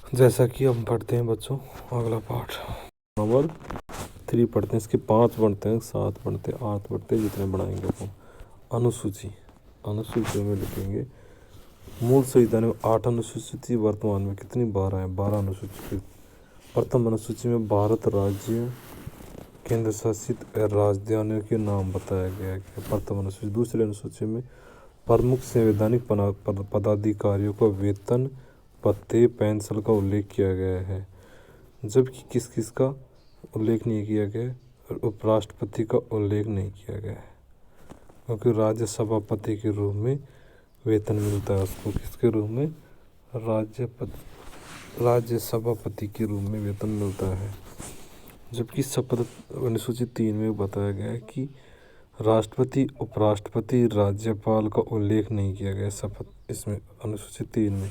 जैसा कि हम पढ़ते हैं बच्चों, अगला पाठ नंबर 3 पढ़ते हैं। इसके 5 बनते हैं, 7 बनते हैं, 8 बनते हैं, जितने बनाएंगे हम। अनुसूची में लिखेंगे मूल संविधान में 8 अनुसूची, वर्तमान में कितनी 12 है। 12 अनुसूची। प्रथम अनुसूची में भारत राज्य केंद्र शासित राजधानियों के नाम बताया गया है। प्रथम अनुसूची। दूसरी अनुसूची में प्रमुख संवैधानिक पदाधिकारियों का वेतन, भत्ते, पेंशन का उल्लेख किया गया है, जबकि किस किस का उल्लेख नहीं किया गया और उपराष्ट्रपति का उल्लेख नहीं किया गया है, क्योंकि राज्य सभापति के रूप में वेतन मिलता है उसको। किसके रूप में? राज्य सभापति के रूप में वेतन मिलता है। जबकि शपथ अनुसूची 3 में बताया गया है कि राष्ट्रपति, उपराष्ट्रपति, राज्यपाल का उल्लेख नहीं किया गया शपथ इसमें अनुसूची 3 में,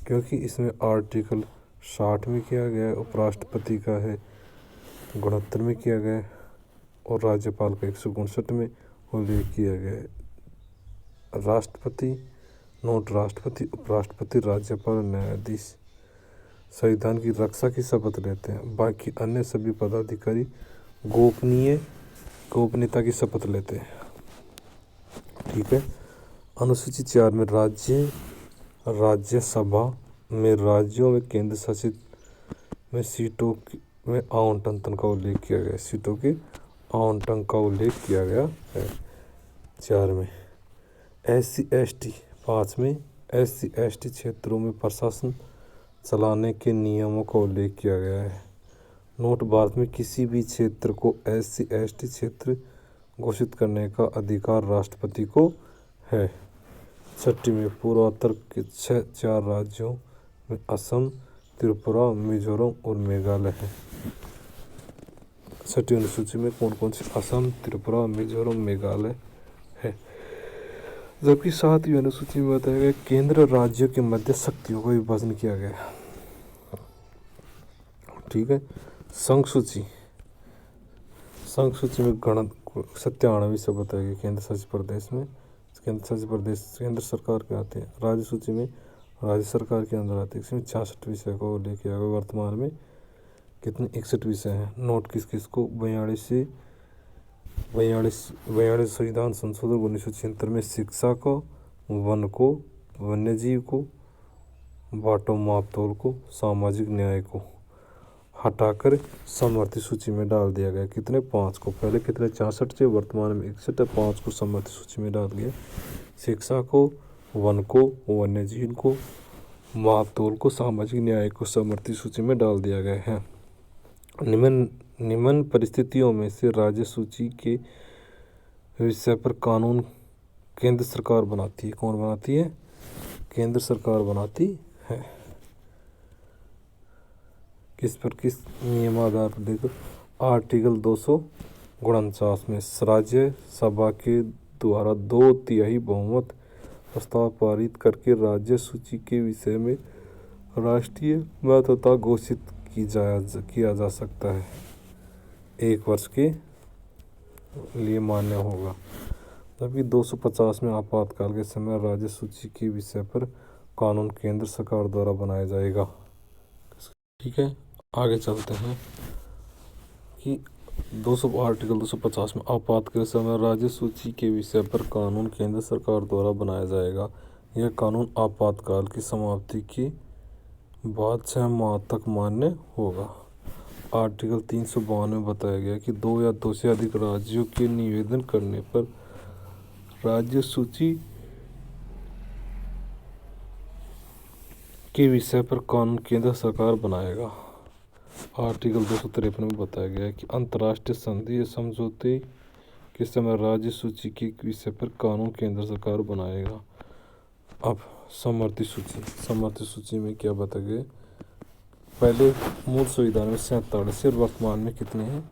क्योंकि इसमें आर्टिकल 60 में किया गया है, उपराष्ट्रपति का है 69 में किया गया है और राज्यपाल का 159 में उल्लेख किया गया है। राष्ट्रपति, नोट राष्ट्रपति, उपराष्ट्रपति, राज्यपाल, न्यायाधीश संविधान की रक्षा की शपथ लेते हैं। बाकी अन्य सभी पदाधिकारी गोपनीयता की शपथ लेते हैं। ठीक है। अनुसूची 4 में राज्यसभा में राज्यों में केंद्र शासित में सीटों में आवंटन का उल्लेख किया गया है। सीटों के आवंटन का उल्लेख किया गया है 4 में। SC ST 5 में SC ST क्षेत्रों में प्रशासन चलाने के नियमों का उल्लेख किया गया है। नोट भारत में किसी भी क्षेत्र को SC ST क्षेत्र घोषित करने का अधिकार राष्ट्रपति को है। 6 में पूर्वोत्तर के 4 राज्यों में असम, त्रिपुरा, मिजोरम और मेघालय है। 6वीं अनुसूची में कौन कौन से? असम, त्रिपुरा, मिजोरम, मेघालय है। जबकि 7वीं अनुसूची में बताया गया केंद्र राज्यों के मध्य शक्तियों का विभाजन किया गया। ठीक है। संघ सूची में 97 से बताया गया केंद्र शासित प्रदेश में। केंद्र शासित प्रदेश केंद्र सरकार के आते हैं। राज्य सूची में राज्य सरकार के अंदर आते हैं। इसमें 66 विषय को लेके आगे वर्तमान में कितने 61 विषय हैं। नोट किस किस को? 42 संविधान संशोधन 1976 में शिक्षा को, वन को, वन्यजीव को, बाटो मापतौल को, सामाजिक न्याय को हटाकर समवर्ती सूची में डाल दिया गया। कितने? 5 को। पहले कितने? 66 थे, वर्तमान में 61 है। 5 को समवर्ती सूची में डाल दिया। शिक्षा को, वन को, वन्यजीव को, मापतौल को, सामाजिक न्याय को समवर्ती सूची में डाल दिया गया है। निम्न परिस्थितियों में से राज्य सूची के विषय पर कानून केंद्र सरकार बनाती है। कौन बनाती है? केंद्र सरकार बनाती है। किस नियम आधार पर? देखो आर्टिकल 249 में राज्य सभा के द्वारा 2/3 बहुमत प्रस्ताव पारित करके राज्य सूची के विषय में राष्ट्रीय महत्वता घोषित किया जा सकता है। 1 वर्ष के लिए मान्य होगा। जबकि 250 में आपातकाल के समय राज्य सूची के विषय पर कानून केंद्र सरकार द्वारा बनाया जाएगा। ठीक है। आगे चलते हैं कि आर्टिकल 250 में आपातकाल के समय राज्य सूची के विषय पर कानून केंद्र सरकार द्वारा बनाया जाएगा। यह कानून आपातकाल की समाप्ति के बाद 6 माह तक मान्य होगा। आर्टिकल 352 में बताया गया कि 2 या 2 से अधिक राज्यों के निवेदन करने पर राज्य सूची के विषय पर कानून केंद्र सरकार बनाएगा। आर्टिकल 253 में बताया गया है कि अंतर्राष्ट्रीय संधि या समझौते के समय राज्य सूची के विषय पर कानून केंद्र सरकार बनाएगा। अब समवर्ती सूची में क्या बताया गया? पहले मूल संविधान में 47 और वर्तमान में कितने हैं?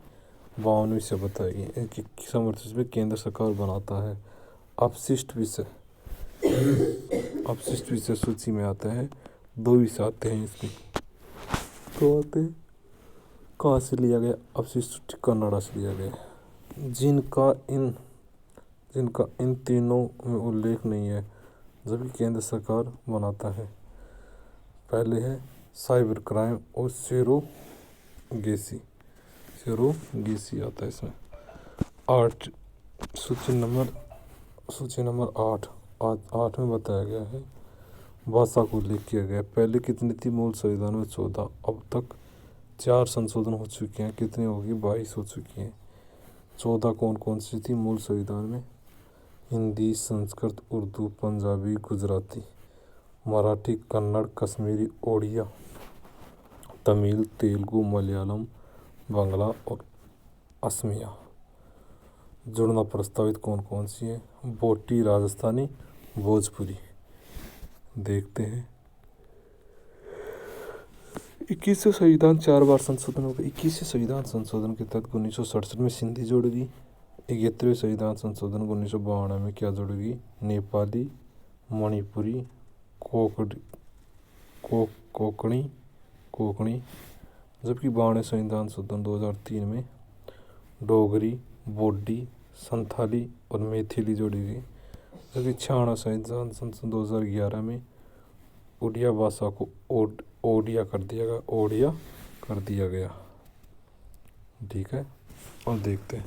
52 विषय बताए गए। इनकी समवर्ती सूची में केंद्र सरकार बनाता है। अपशिष्ट विषय सूची में आते हैं। 2 विषय आते हैं इसमें। तो आते हैं कहाँ से लिया गया? अपशिष्ट कन्नड़ा से लिया गया, जिनका इन तीनों में उल्लेख नहीं है, जबकि केंद्र सरकार बनाता है। पहले है साइबर क्राइम और सेरोगेसी आता है इसमें। आठ सूची नंबर 8 में बताया गया है भाषा को उल्लेख किया गया है। पहले कितनी थी मूल संविधान में? 14। अब तक 4 संशोधन हो चुके हैं, कितनी होगी? 22 हो चुकी हैं। 14 कौन कौन सी थी मूल संविधान में? हिंदी, संस्कृत, उर्दू, पंजाबी, गुजराती, मराठी, कन्नड़, कश्मीरी, ओडिया, तमिल, तेलुगु, मलयालम, बांग्ला और असमिया। जुड़ना प्रस्तावित कौन कौन सी है? बोटी, राजस्थानी, भोजपुरी। देखते हैं। 21वें संविधान 4 बार संशोधन होगा। 21वें संविधान संशोधन के तहत 1967 में सिंधी जोड़ेगी। 71वें संविधान संशोधन 1992 में क्या जोड़ेगी? नेपाली, मणिपुरी, कोंकणी। जबकि 92वें संविधान संशोधन 2003 में डोगरी, बोडी, संथाली और मैथिली जोड़ेगी। जबकि 96वें संविधान संशोधन 2011 में उड़िया भाषा को ओडिया कर दिया गया। ठीक है। और देखते हैं।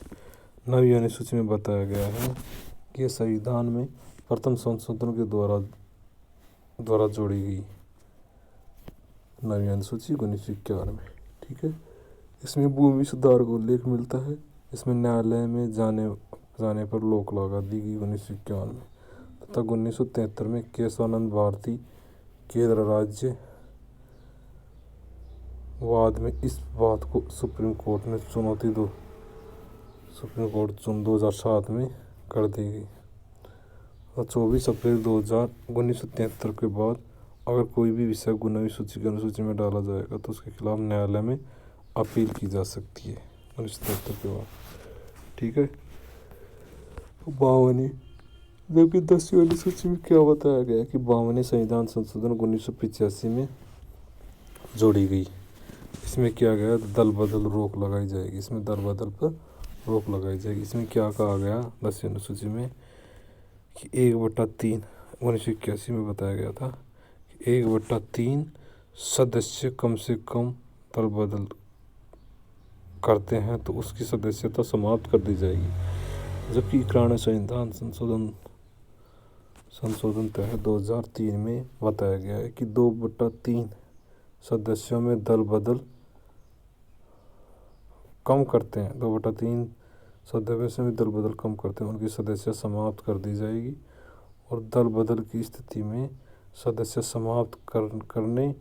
नवी अनुसूची में बताया गया है कि संविधान में प्रथम संशोधन के द्वारा जोड़ी गई नवी अनुसूची 1951 में। ठीक है। इसमें भूमि सुधार को उल्लेख मिलता है। इसमें न्यायालय में जाने पर रोक लगा दी गई 1951 में। तथा 1973 में केशवानंद भारती केंद्र राज्य वाद में इस बात को सुप्रीम कोर्ट ने चुनौती 2007 में कर दी गई। और 24 अप्रैल 1973 के बाद अगर कोई भी विषय नवी सूची की अनुसूची में डाला जाएगा तो उसके खिलाफ न्यायालय में अपील की जा सकती है 1973 के बाद। ठीक है। 52, जबकि 10वीं अनुसूची में क्या बताया गया कि 52वें संविधान संशोधन 1985 में जोड़ी गई। इसमें क्या गया? दल बदल रोक लगाई जाएगी। इसमें दल बदल पर रोक लगाई जाएगी। इसमें क्या कहा गया 10वीं अनुसूची में कि 1/3 1981 में बताया गया था कि 1/3 सदस्य कम से कम दल बदल करते हैं तो उसकी सदस्यता समाप्त कर दी जाएगी। जबकि 91वें संविधान संशोधन तहत 2003 में बताया गया है कि 2/3 सदस्यों में दल बदल कम करते हैं, 2/3 सदस्य में दल बदल कम करते हैं, उनकी सदस्यता समाप्त कर दी जाएगी। और दल बदल की स्थिति में सदस्य समाप्त करने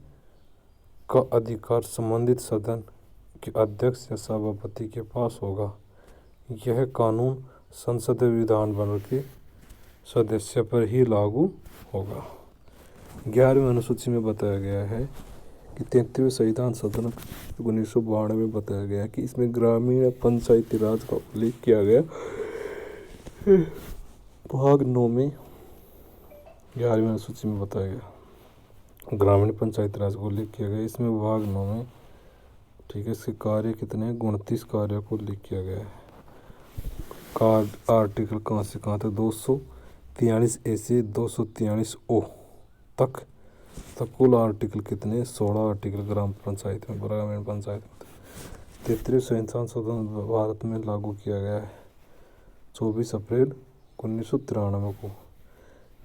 का अधिकार संबंधित सदन के अध्यक्ष या सभापति के पास होगा। यह कानून संसदीय विधान भवन के सदस्य पर ही लागू होगा। 11वीं अनुसूची में बताया गया है कि 33वें संविधान संशोधन 1992 में बताया गया कि इसमें ग्रामीण पंचायती राज का उल्लेख किया गया। भाग 9 में 11वीं अनुसूची में बताया गया ग्रामीण पंचायती राज को उल्लेख किया गया। इसमें भाग 9 में ठीक है इसके कार्य कितने? 29 कार्यों को उल्लेख किया गया है। आर्टिकल कहाँ से कहाँ तक? 243 ए से 243 ओ तक कुल आर्टिकल कितने? 16 आर्टिकल ग्रामीण पंचायत में 33वें संविधान संशोधन भारत में लागू किया गया है 24 अप्रैल 1993 को।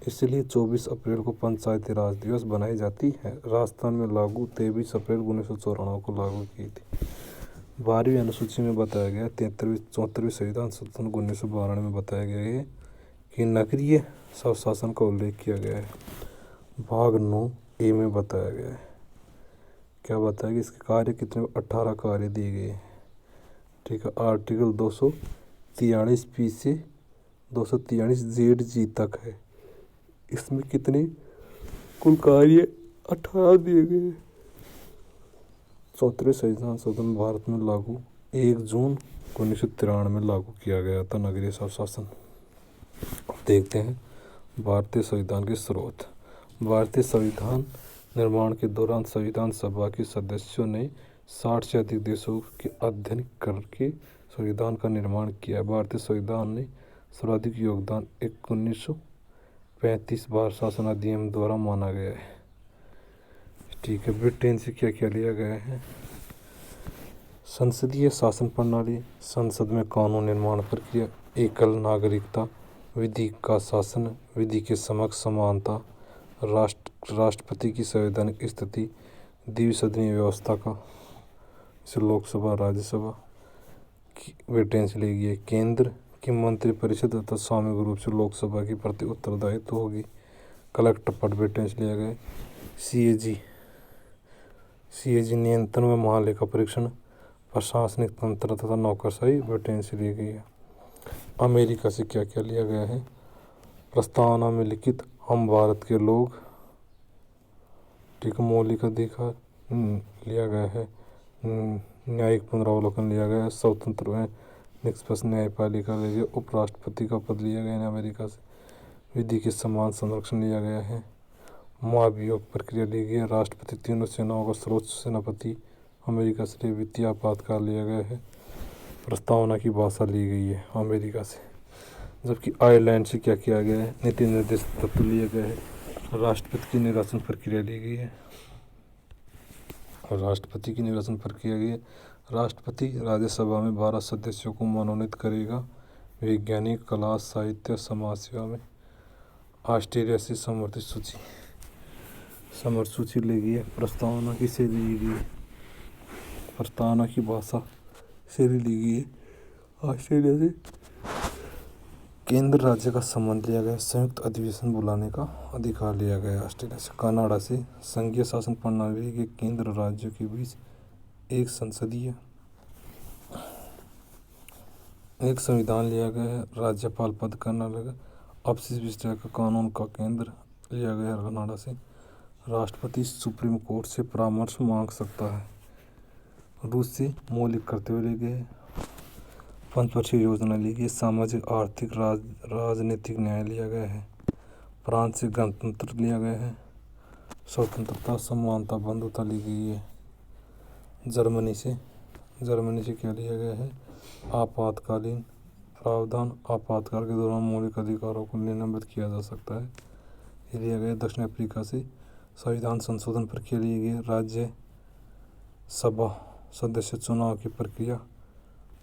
इसलिए 24 अप्रैल को पंचायती राज दिवस बनाई जाती है। राजस्थान में लागू 23 अप्रैल 1994 को लागू की थी। 12वीं अनुसूची में बताया गया 74वें संविधान संशोधन 1992 में बताया गया है कि नगरीय स्वशासन का उल्लेख किया गया है। भाग 9 ए में बताया गया है क्या बताया कि इसके कार्य कितने? 18 कार्य दिए गए हैं। ठीक है। आर्टिकल 243 पी से 243 जेड जी तक है। इसमें कितने कुल कार्य? 18 दिए गए। 74वें संविधान संशोधन भारत में लागू 1 जून 1993 में लागू किया गया था नगरीय स्वशासन। देखते हैं भारतीय संविधान के स्रोत। भारतीय संविधान निर्माण के दौरान संविधान सभा के सदस्यों ने 60 से अधिक देशों के अध्ययन करके संविधान का निर्माण किया। भारतीय संविधान ने सर्वाधिक योगदान 1935 भारत शासन अधिनियम द्वारा माना गया है। ठीक है, ब्रिटेन से क्या क्या लिया गया है। संसदीय शासन प्रणाली, संसद में कानून निर्माण प्रक्रिया, एकल नागरिकता, विधि का शासन, विधि के समक्ष समानता, राष्ट्रपति की संवैधानिक स्थिति, द्विसदनीय व्यवस्था का, जैसे लोकसभा राज्यसभा ब्रिटेन से लेगी है। केंद्र की मंत्रिपरिषद तथा सामूहिक रूप से लोकसभा की प्रति उत्तरदायित्व होगी। कलेक्टर पद ब्रिटेन से लिया गया है। सीएजी नियंत्रण व महालेखा परीक्षण, प्रशासनिक तंत्र तथा नौकरशाही ब्रिटेन से ली गई है। अमेरिका से क्या क्या लिया गया है। प्रस्तावना में लिखित हम भारत के लोग, ठीक, मौलिक अधिकार लिया गया है। न्यायिक पुनरावलोकन लिया गया है। स्वतंत्र व निष्पक्ष न्यायपालिका लिया गया। उपराष्ट्रपति का पद लिया गया है अमेरिका से। विधि के समान संरक्षण लिया गया है। महाभियोग प्रक्रिया ली गई है। राष्ट्रपति तीनों सेनाओं का सर्वोच्च सेनापति अमेरिका से। वित्तीय आपातकाल लिया गया है। प्रस्तावना की भाषा ली गई है अमेरिका से। जबकि आयरलैंड से क्या किया गया है। नीति निर्देश तत्व लिया गया है। राष्ट्रपति की निर्वाचन प्रक्रिया ली गई है। राष्ट्रपति की निर्वाचन प्रक्रिया गई है। राष्ट्रपति राज्यसभा में 12 सदस्यों को मनोनीत करेगा। वैज्ञानिक, कला, साहित्य, समाज सेवा में। ऑस्ट्रेलिया से समर्थित सूची ली गई है। प्रस्तावना की शैली ली गई है। प्रस्तावना की भाषा शैली ली गई है। ऑस्ट्रेलिया से केंद्र राज्य का संबंध लिया गया। संयुक्त अधिवेशन बुलाने का अधिकार लिया गया। ऑस्ट्रेलिया से। कनाडा से संघीय शासन प्रणाली के केंद्र राज्यों के बीच एक संविधान लिया गया है। राज्यपाल पद करना लगा। अपशिष्ट विषय का कानून का केंद्र लिया गया कनाडा से। राष्ट्रपति सुप्रीम कोर्ट से परामर्श मांग सकता है। रूस से मौलिक कर्तव्य लिए गए। पंचवर्षीय योजना ली गई। सामाजिक, आर्थिक, राजनीतिक न्याय लिया गया है। फ्रांस से गणतंत्र लिया गया है। स्वतंत्रता, समानता, बंधुता ली गई है। जर्मनी से क्या लिया गया है। आपातकालीन प्रावधान, आपातकाल के दौरान मौलिक अधिकारों को निलंबित किया जा सकता है, ये लिया गया। दक्षिण अफ्रीका से संविधान संशोधन प्रक्रिया ली गई। राज्य सभा सदस्य चुनाव की प्रक्रिया,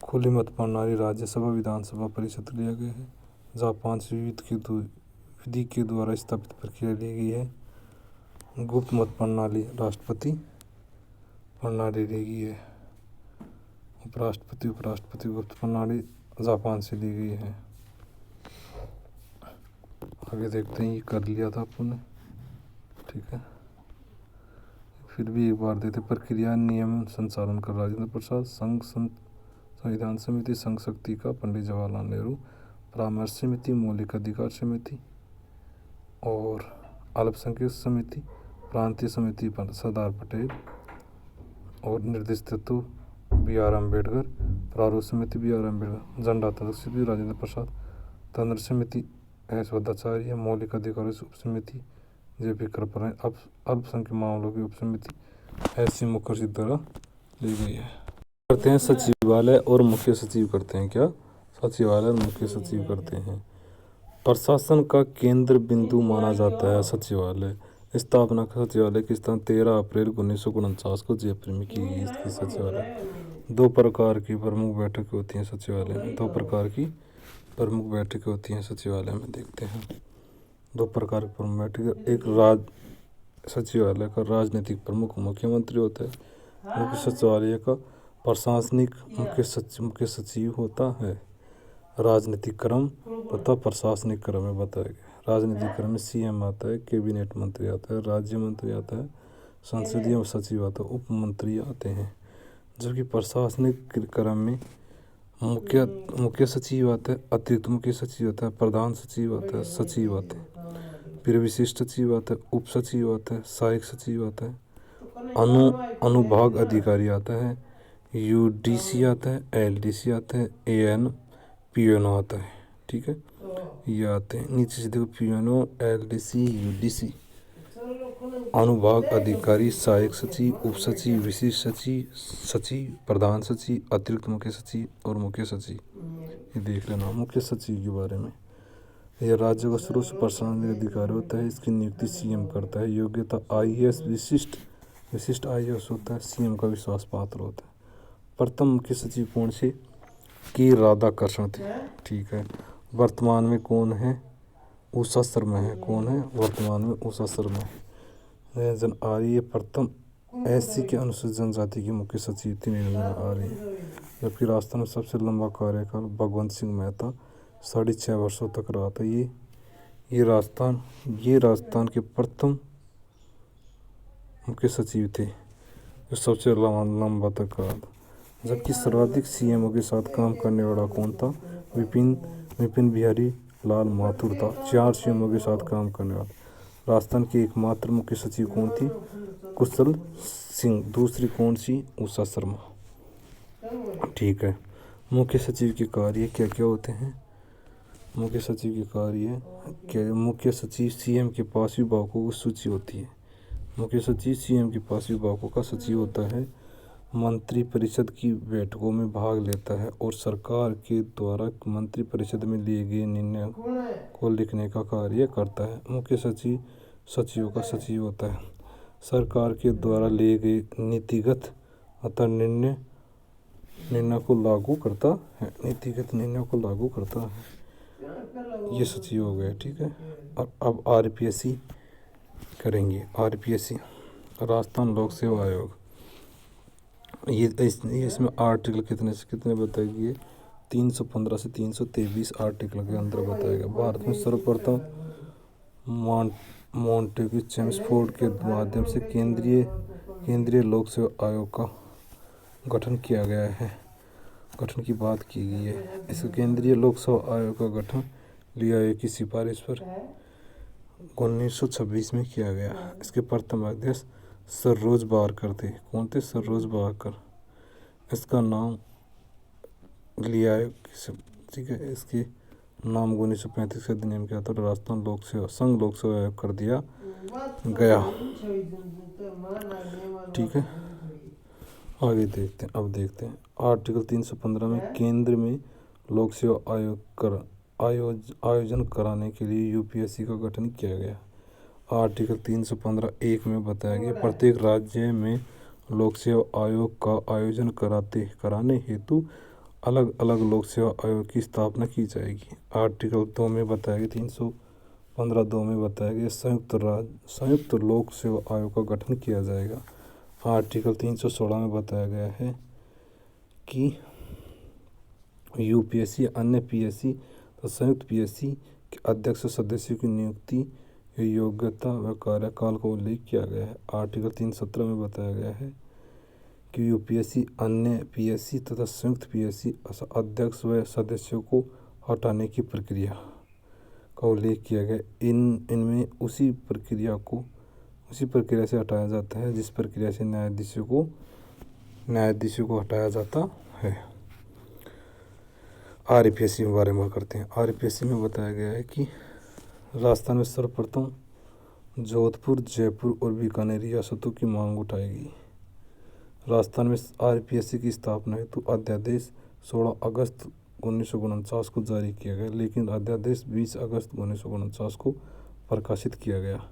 खुली मत प्रणाली, राज्यसभा, विधानसभा परिषद लिया गया है। जापान से विधि के द्वारा स्थापित प्रक्रिया ली गई है। गुप्त मत प्रणाली, राष्ट्रपति प्रणाली ली गई है। उपराष्ट्रपति गुप्त प्रणाली जापान से ली गई है। आगे देखते हैं, ये कर लिया था आपने, ठीक है। फिर भी एक बार देते। प्रक्रिया नियम संचालन कर राजेंद्र प्रसाद। संविधान समिति, संघ शक्ति का पंडित जवाहरलाल नेहरू। परामर्श समिति, मौलिक अधिकार समिति और अल्पसंख्यक समिति, प्रांतीय समिति पर सरदार पटेल और निर्देश तत्व BR अम्बेडकर। प्रारूप समिति BR अम्बेडकर। झंडा तंत्र समिति राजेंद्र प्रसाद। तंत्र समिति S भद्राचार्य। मौलिक अधिकारों की उप समिति JP कृपलानी। अल्पसंख्यक मामलों की उप समिति SC मुखर्जी द्वारा ली गई है। करते हैं सचिवालय और मुख्य सचिव करते हैं क्या। सचिवालय और मुख्य सचिव करते हैं। प्रशासन का केंद्र बिंदु माना जाता है सचिवालय। स्थापना का सचिवालय की स्थापना 13 अप्रैल 1949 को जयपुर में की गई। इसकी सचिवालय 2 प्रकार की प्रमुख बैठकें होती हैं सचिवालय में। 2 प्रकार की प्रमुख बैठकें होती हैं सचिवालय में। देखते हैं 2 प्रकार की प्रमुख बैठकें। एक सचिवालय का राजनीतिक प्रमुख मुख्यमंत्री होता है। मुख्य सचिवालय का प्रशासनिक मुख्य सचिव होता है। राजनीतिक क्रम तथा प्रशासनिक क्रम में बताया गया। राजनीतिक क्रम में CM आता है, कैबिनेट मंत्री आता है, राज्य मंत्री आता है, संसदीय सचिव आता है, उप मंत्री आते हैं। जबकि प्रशासनिक क्रम में मुख्य सचिव आता है, अतिरिक्त मुख्य सचिव आता है, प्रधान सचिव आता है, सचिव आते हैं। फिर विशिष्ट सचिव आता है, उप सचिव आता है, सहायक सचिव आता है, अनुभाग अधिकारी आता है, UDC आता है, LDC आता है, PNO आता है, ठीक है। ये आते हैं नीचे से देखो, PNO, LDC, UDC। अनुभाग अधिकारी, सहायक सचिव, उप सचिव, विशिष्ट सचिव, प्रधान सचिव, अतिरिक्त मुख्य सचिव और मुख्य सचिव। ये देख लेना मुख्य सचिव के बारे में। यह राज्य का सर्वोच्च प्रशासनिक अधिकारी होता है। इसकी नियुक्ति CM करता है। योग्यता IAS विशिष्ट विशिष्ट आईएएस होता है, सीएम का विश्वास पात्र होता है। प्रथम मुख्य सचिव कौन से? के राधाकृष्णन थे। ठीक है। वर्तमान में कौन है? उषा शर्मा है। कौन है वर्तमान में? उषा शर्मा है। निरंजन आर्य प्रथम एससी के अनुसूचित जनजाति के मुख्य सचिव थे, निरंजन आर्य। जबकि राजस्थान में सबसे लंबा कार्यकाल भगवंत सिंह मेहता 6.5 वर्षों तक रहा था। ये राजस्थान के प्रथम मुख्य सचिव थे जो सबसे लंबा तक रहा था। जबकि सर्वाधिक सीएमओ के साथ काम करने वाला कौन था? विपिन बिहारी लाल माथुर था। 4 सीएमओ के साथ काम करने वाला। राजस्थान की एकमात्र मुख्य सचिव कौन थी? कुशल सिंह। दूसरी कौन सी? उषा शर्मा। ठीक है। मुख्य सचिव के कार्य क्या क्या होते हैं? मुख्य सचिव के कार्य क्या? मुख्य सचिव सीएम के पास विभागों की सूची होती है। मुख्य सचिव सीएम के पास विभागों का सचिव होता है। मंत्रिपरिषद की बैठकों में भाग लेता है और सरकार के द्वारा मंत्रिपरिषद में लिए गए निर्णय को लिखने का कार्य करता है। मुख्य सचिव सचिवों का सचिव होता है। सरकार के द्वारा लिए गए नीतिगत अतः निर्णय को लागू करता है। नीतिगत निर्णय को लागू करता है। ये सचिव हो गए। ठीक है। और अब आरपीएससी करेंगे। आरपीएससी राजस्थान लोक सेवा आयोग। इसमें आर्टिकल कितने से कितने बताइए? 315 से 323 आर्टिकल के अंदर बताया गया। भारत में सर्वप्रथम मॉन्टेग्यू चेम्सफोर्ड के माध्यम से केंद्रीय लोक सेवा आयोग का गठन किया गया है। गठन की बात की गई है। इस केंद्रीय लोक सेवा आयोग का गठन लिया आयोग की सिफारिश पर 1926 में किया गया। इसके प्रथम अध्यक्ष सरोज बारकर थे। कौन थे? सरोज बारकर। इसका नाम लिया आयोग। ठीक है। इसके नाम 1935 के अधिनियम के तहत राजस्थान लोक सेवा संघ लोक सेवा आयोग कर दिया गया। ठीक है। आगे देखते हैं। अब देखते हैं आर्टिकल 315 में केंद्र में लोक सेवा आयोजन कराने के लिए यूपीएससी का गठन किया गया। आर्टिकल 315(1) में बताया गया प्रत्येक राज्य में लोक सेवा आयोग का आयोजन कराने हेतु अलग अलग लोक सेवा आयोग की स्थापना की जाएगी। आर्टिकल 2 में बताया गया 315(2) में बताया गया संयुक्त लोक सेवा आयोग का गठन किया जाएगा। आर्टिकल 316 में बताया गया है कि यूपीएससी अन्य पीएससी तो संयुक्त पीएससी के अध्यक्ष सदस्यों की नियुक्ति, योग्यता व कार्यकाल का उल्लेख किया गया है। आर्टिकल 317 में बताया गया है कि यूपीएससी अन्य पीएससी तथा संयुक्त पीएससी अध्यक्ष व सदस्यों को हटाने की प्रक्रिया का उल्लेख किया गया। इनमें उसी प्रक्रिया से हटाया जाता है जिस प्रक्रिया से न्यायाधीशों को हटाया जाता है। आरपीएससी के बारे में करते हैं। आरपीएससी में बताया गया है कि राजस्थान में सर्वप्रथम जोधपुर, जयपुर और बीकानेर रियासतों की मांग उठाएगी। राजस्थान में आरपीएससी की स्थापना हेतु अध्यादेश 16 अगस्त 1949 को जारी किया गया, लेकिन अध्यादेश 20 अगस्त 1949 को प्रकाशित किया गया।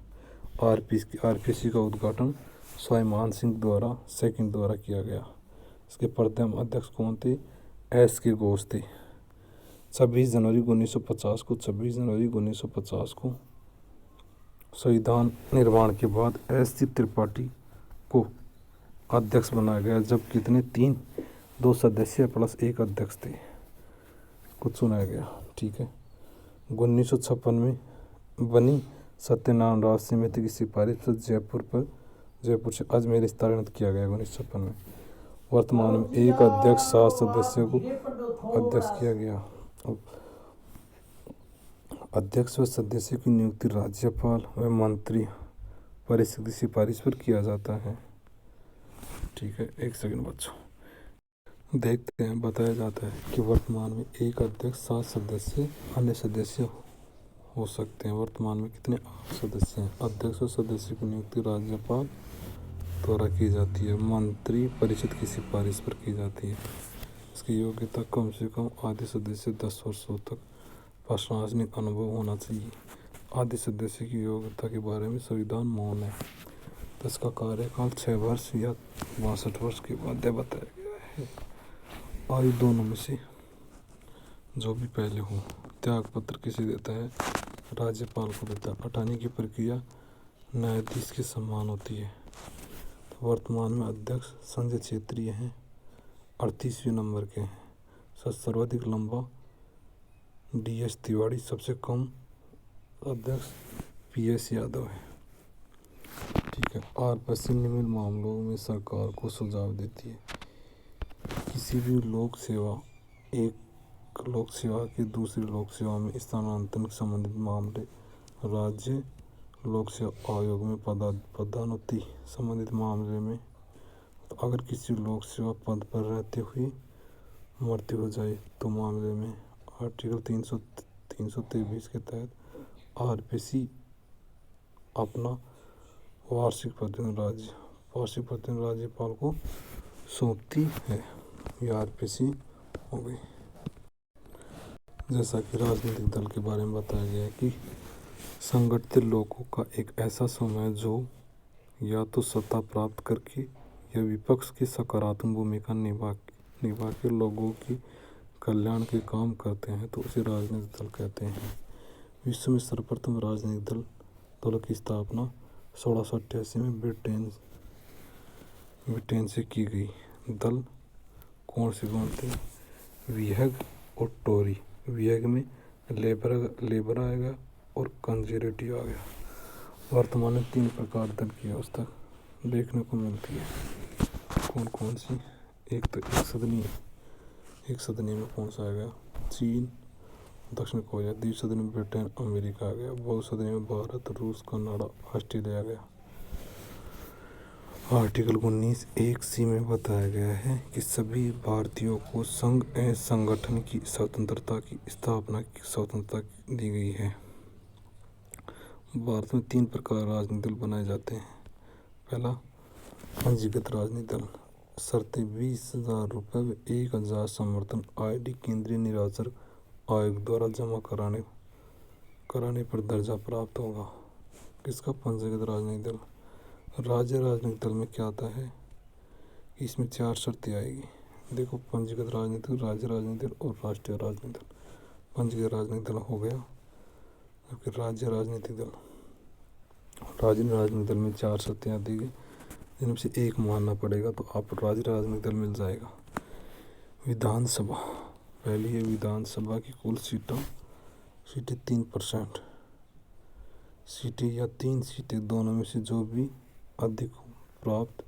आरपीएससी का उद्घाटन स्वामी मान सिंह द्वारा किया गया। इसके प्रथम अध्यक्ष कौन थे? एस के घोष थे। 26 जनवरी 1950 को संविधान निर्माण के बाद एस.सी. त्रिपाठी को अध्यक्ष बनाया गया। जब कितने 2 सदस्य प्लस 1 अध्यक्ष थे को चुना गया। ठीक है। 1956 में बनी सत्यनारायण राज समिति की सिफारिश पर जयपुर से अजमेर स्थानांतरित किया गया 1956 में। वर्तमान में 1 अध्यक्ष 7 सदस्यों को अध्यक्ष किया गया। अध्यक्ष व सदस्यों की नियुक्ति राज्यपाल व मंत्री परिषद की सिफारिश पर किया जाता है। ठीक है। 1 सेकंड बच्चों, देखते हैं। बताया जाता है कि वर्तमान में 1 अध्यक्ष 7 सदस्य अन्य सदस्य हो सकते हैं। वर्तमान में कितने 8 सदस्य हैं। अध्यक्ष और सदस्य की नियुक्ति राज्यपाल द्वारा की जाती है, मंत्री परिषद की सिफारिश पर की जाती है। इसकी योग्यता कम से कम आधे सदस्य 10 वर्षों तक प्रशासनिक अनुभव होना चाहिए। आधे सदस्य की योग्यता के बारे में संविधान मौन है। तो इसका कार्यकाल 6 वर्ष या 62 वर्ष के बाद बताया गया है। आयु दोनों में से जो भी पहले हो। त्यागपत्र किसे देता है? राज्यपाल को देता है। हटाने की प्रक्रिया न्यायाधीश के समान होती है। तो वर्तमान में अध्यक्ष संजय क्षेत्रीय हैं, 38वें नंबर के हैं। सर्वाधिक लंबा DS तिवारी, सबसे कम अध्यक्ष PS यादव है। ठीक है। RPC निम्न मामलों में सरकार को सुझाव देती है। किसी भी लोक सेवा एक लोक सेवा के दूसरी लोक सेवा में स्थानांतरण संबंधित मामले राज्य लोक सेवा आयोग में पदोन्नति संबंधित मामले में, तो अगर किसी लोक सेवा पद पर रहते हुए मृत्यु हो जाए तो मामले में आर्टिकल 323 के तहत RPC अपना वार्षिक प्रतिवेदन राज्यपाल को सौंपती है। ये RPC हो गई। जैसा कि राजनीतिक दल के बारे में बताया गया है कि संगठित लोगों का एक ऐसा समूह है जो या तो सत्ता प्राप्त करके या विपक्ष की सकारात्मक भूमिका निभा के लोगों की कल्याण के काम करते हैं, तो उसे राजनीतिक दल कहते हैं। विश्व में सर्वप्रथम राजनीतिक दलों की स्थापना 1688 में ब्रिटेन से की गई। दल कौन से कौन थे? व्हिग और टोरी। व्हिग में लेबर आएगा और कंजर्वेटिव आ गया। वर्तमान में 3 प्रकार दल की व्यवस्था देखने को मिलती है। कौन कौन सी? एक तो एक सदनी में कौन सा आ गया? चीन, दक्षिण कोरिया। द्विसदनी में ब्रिटेन अमेरिका आ गया। बहुसदनी में भारत, रूस, कनाडा, ऑस्ट्रेलिया आ गया। आर्टिकल 19(1)(c) में बताया गया है कि सभी भारतीयों को संघ एवं संगठन की स्वतंत्रता की स्थापना की स्वतंत्रता दी गई है। भारत में 3 प्रकार राजनीतिक दल बनाए जाते हैं। पहला, पंजीकृत राजनीतिक दल। शर्तें 20,000 रुपये व 1,000 समर्थन ID केंद्रीय निर्वाचन आयोग द्वारा जमा कराने पर दर्जा प्राप्त होगा। किसका? पंजीकृत राजनीतिक दल। राज्य राजनीतिक दल में क्या आता है? इसमें 4 शर्तें आएगी। देखो, पंजीकृत राजनीतिक दल, राज्य राजनीतिक दल और राष्ट्रीय राजनीतिक दल। पंजीकृत राजनीतिक दल हो गया। जबकि राज्य राजनीतिक दल में 4 शर्तें आती है, जिनमें से एक मानना पड़ेगा, तो आप राज्य राजनीतिक दल मिल जाएगा। विधानसभा। पहली है विधानसभा की कुल सीटें 3% सीटें या 3 सीटें दोनों में से जो भी अधिक प्राप्त